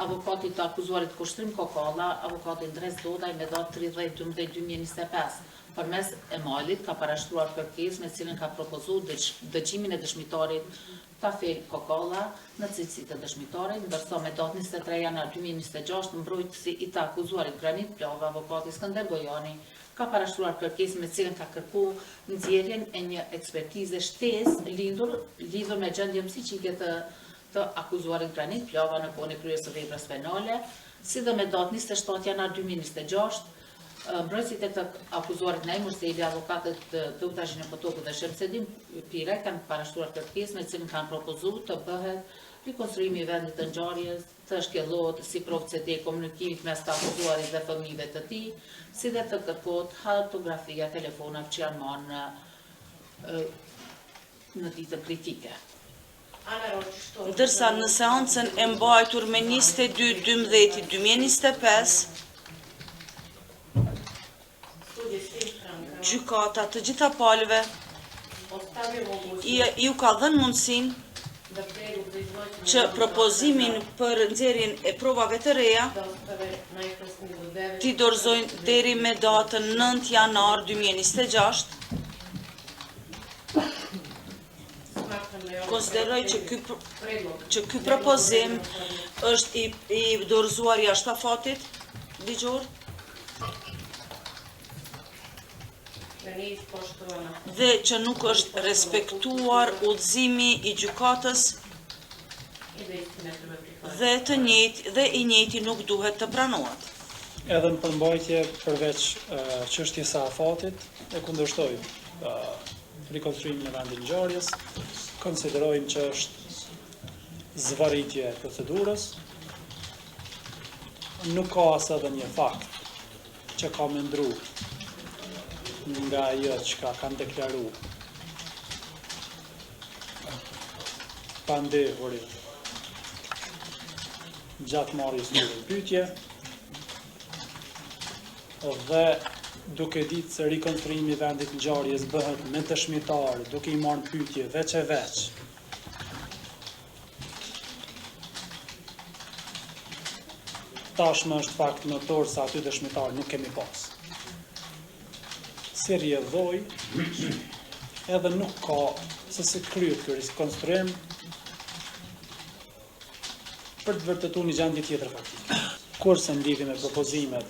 avokatit të akuzuarit Kushtrim Kokalla, avokatin Dres Dodaj me datë 30/12/2025. Përmes emalit ka parashtruar kërkesë me cilën ka propozuar dëgjimin e dëshmitarit Tafel Kokalla në cilësi të dëshmitarit, ndërsa me datë 23 janar 2026 mbrojtësi i të akuzuarit Granit Plava, avokati Skënder Gojani, ka parashtruar kërkesë me cilën ka kërkuar nxjerrjen e një ekspertize shtesë lidhur me gjendjen psiqike të akuzuarit Granit Plava në kohën e kryerjes së veprës penale, si dhe me datë 27 janar 2026, mbrojtësit e të akuzuarit Naim Urseli, avokatët Dr. Gjinepotokut dhe Shemsedin Pire kanë parashtruar kërkesë me cilën kanë propozuar të bëhet rikonstruimi i vendit të ngjarjes, të shkellohet si provë CD komunikimit mes të akuzuarit dhe fëmijëve të tij, si dhe të kërkohet hartografia telefonave që janë marrë në ditën kritike. Ndërsa në seancën e mbajtur me 22/12/2025, gjykata të gjitha palëve ju ka dhënë mundësinë që propozimin për nxjerrjen e provave të reja t'i dorëzojnë deri me datën 9 janar 2026. Konsideroj që ky propozim është i dorëzuar jashtë afatit ligjor dhe që nuk është respektuar udhëzimi i gjykatës dhe i njëjti nuk duhet të pranohet. Edhe në përmbajtje përveç çështjes së afatit e kundërshtoj rikonstruimin e vendit ngjarjes, konsiderojmë që është zvarritje e procedurës, nuk ka as edhe një fakt që ka mëndru nga ajo që kanë deklaru pandehurit gjatë marrjes në pyetje, dhe duke ditë se rikonstruimi i vendit ngjarjes bëhet me dëshmitar, duke i marrë pyetje veç e veç. Tashmë është fakt notor se aty dëshmitar nuk kemi pas. Si rrjedhoj, edhe nuk ka se kryet ky rikonstruim për të vërtetuar një gjendje tjetër faktike. Kurse në lidhje me propozimet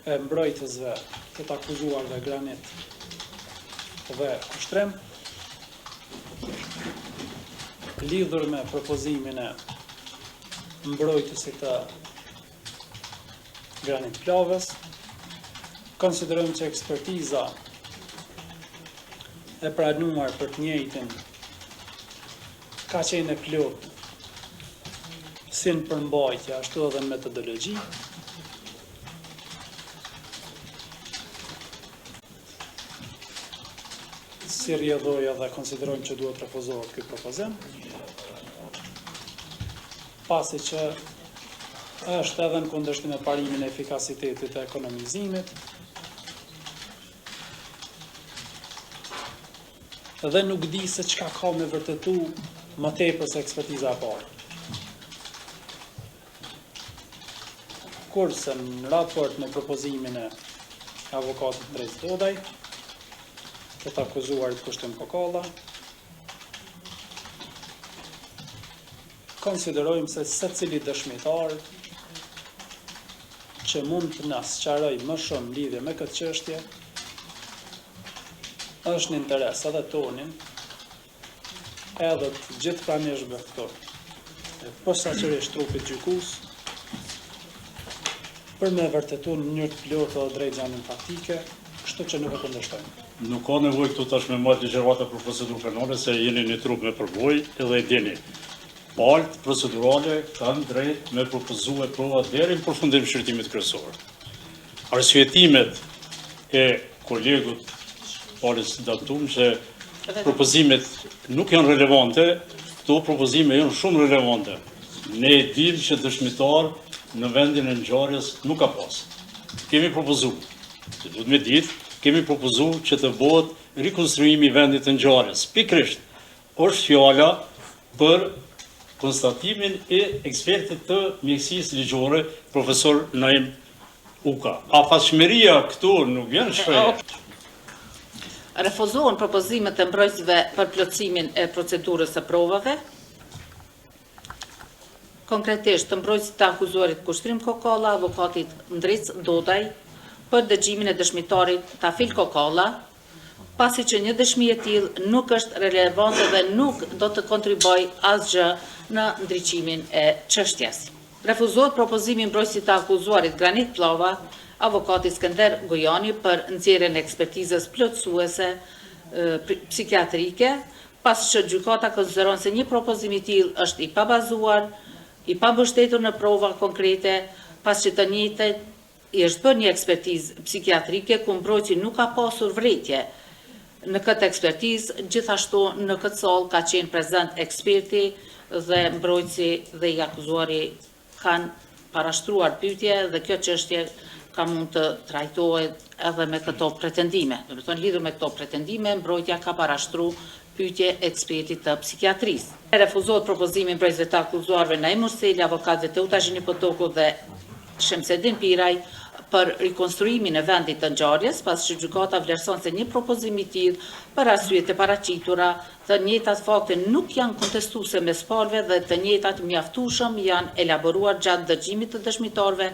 e mbrojtësve të të akuzuarve Granit dhe Kushtrim, lidhur me propozimin e mbrojtësit të Granit Plavës, konsiderojmë që ekspertiza e pranuar për të njëjtin ka qenë e plot si në përmbajtje ashtu edhe në metodologji. Si rrjedhoja dhe konsiderojmë që duhet refuzohet ky propozim, pasi që është edhe në kundërshtim me parimin e efikasitetit të ekonomizimit, dhe nuk di se çka ka me vërtetu më tepër se ekspertiza e parë. Kurse në raport me propozimin e avokatit Dres Dodaj, të të akuzuarit Kushtrim Kokalla, konsiderojmë se secili dëshmitar që mund të na sqaroj më shumë lidhje me këtë çështje është në interes edhe tonin, edhe të gjithë pranishëve këto, posaçërisht trupit gjykues, për me vërtetuar në mënyrë të plotë dhe drejt gjendjen faktike, kështu që nuk e kundërshtojmë. Nuk ka nevojë këtu tash me marrë ligjërata për procedurë penale, se jeni një trup me përvojë edhe e dini. Palët procedurale kanë drejt me propozue prova deri në përfundim shërtimit kryesor. Arsyetimet e kolegut Paris Datum që propozimet nuk janë relevante, këto propozime janë shumë relevante. Ne e dim që dëshmitar në vendin e ngjarjes nuk ka pas. Kemi propozuar, që duhet me ditë, kemi propozuar që të bëhet rikonstruimi i vendit të ngjarjes. Pikërisht është fjala për konstatimin e ekspertit të mjekësisë ligjore, profesor Naim Uka. A pashmëria këtu nuk vjen shprehje? Refuzohen propozimet e mbrojtësve për plotësimin e procedurës së provave. Konkretisht, të mbrojtësit të akuzuarit Kushtrim Kokalla, avokatit Ndric Dodaj, për dëgjimin e dëshmitarit Tafil Kokalla, pasi që një dëshmi e tillë nuk është relevante dhe nuk do të kontribuojë asgjë në ndriçimin e çështjes. Refuzohet propozimi i mbrojtësit të akuzuarit Granit Pllava, avokati Skënder Gojani për nxjerrjen e ekspertizës plotësuese psikiatrike, pasi që gjykata konsideron se një propozim i tillë është i pabazuar, i pambështetur në prova konkrete, pasi që të njëjtën i është bërë një ekspertizë psikiatrike ku mbrojtësi nuk ka pasur vërejtje. Në këtë ekspertizë, gjithashtu në këtë sallë ka qenë prezent eksperti dhe mbrojtësi dhe i akuzuari kanë parashtruar pyetje dhe kjo çështje ka mund të trajtohet edhe me këto pretendime. Do të thonë, lidhur me këto pretendime, mbrojtja ka parashtruar pyetje ekspertit të psikiatrisë. Refuzohet propozimi i mbrojtësve të akuzuarve Naim Murseli, avokatëve Teuta Zhinipotoku dhe Shemsedin Piraj për rikonstruimin e vendit të ngjarjes, pasi që gjykata vlerëson se një propozim i tillë për arsye të paraqitura, të njëjtat fakte nuk janë kontestuese mes palëve dhe të njëjtat mjaftueshëm janë elaboruar gjatë dëgjimit të dëshmitarëve.